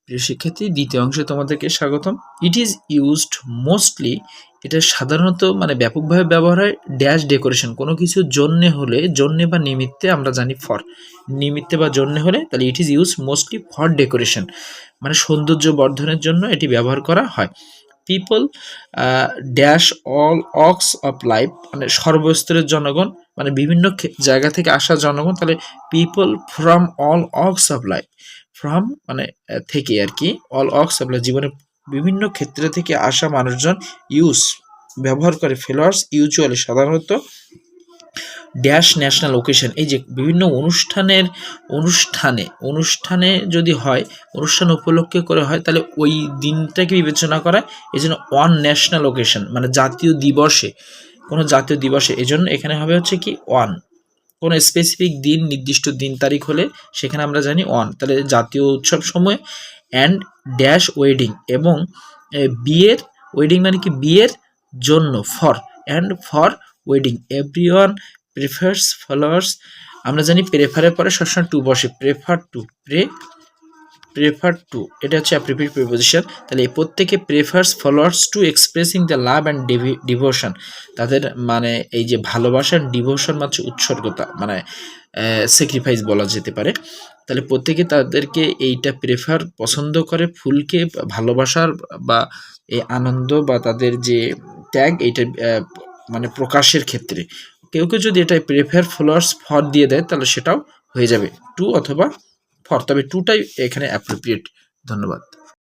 প্রিয় শিক্ষার্থী, দ্বিতীয় অংশে তোমাদেরকে স্বাগতম। ইট ইজ ইউজড মোস্টলি, এটা সাধারণত মানে ব্যাপকভাবে ব্যবহার হয় ড্যাশ ডেকোরেশন, কোনো কিছু জন্যে হলে, জন্যে বা নিমিত্তে, আমরা জানি ফর, নিমিত্তে বা জন্যে হলে তাহলে it is use mostly for decoration, মানে সৌন্দর্য বর্ধনের জন্য এটি ব্যবহার করা হয়। People dash all walks of life, মানে সর্বস্তরের জনগণ, মানে বিভিন্ন জায়গা থেকে আসা জনগণ, তাহলে people from all walks of life, from মানে থেকে আর কি, অল অক্স অফ লাইফ জীবনের বিভিন্ন ক্ষেত্র থেকে আসা মানুষজন ইউজ ব্যবহার করে, ফেলোয়ার্স ইউজুয়ালি সাধারণত ড্যাশ ন্যাশনাল ওকেশন, এই যে বিভিন্ন অনুষ্ঠানে যদি হয়, অনুষ্ঠান উপলক্ষে করে হয়, তাহলে ওই দিনটাকে বিবেচনা করা, এই জন্য ওয়ান ন্যাশনাল ওকেশন, মানে জাতীয় দিবসে, কোনো জাতীয় দিবসে, এই জন্য এখানে হবে হচ্ছে কি ওয়ান, কোনো স্পেসিফিক দিন, নির্দিষ্ট দিন তারিখ হলে সেখানে আমরা জানি ওয়ান, তাহলে জাতীয় উৎসব সময়। অ্যান্ড ড্যাশ ওয়েডিং, এবং বিয়ের, ওয়েডিং মানে কি বিয়ের জন্য, for, and for wedding, everyone prefers followers, আমরা জানি প্রেফারের পরে সবসময় টু বসে, প্রেফার টু, এটা হচ্ছে অ্যাপ্রোপ্রিয়েট প্রিপোজিশন, তাহলে এই প্রত্যেকে prefers followers to expressing the love and devotion, তাদের মানে এই যে ভালোবাসার, ডিভোশন মানে উৎসর্গতা, মানে স্যাক্রিফাইস বলা যেতে পারে, তাহলে প্রত্যেকে তাদেরকে এইটা প্রেফার, পছন্দ করে, ফুলকে ভালোবাসার বা এই আনন্দ বা তাদের যে ত্যাগ, এইটা মানে প্রকাশের ক্ষেত্রে কেউ কেউ যদি এটা প্রেফার ফলোয়ার্স ফর দিয়ে দেয়, তাহলে সেটাও হয়ে যাবে টু অথবা ফর, তবে টুটাই এখানে অ্যাপ্রোপ্রিয়েট। ধন্যবাদ।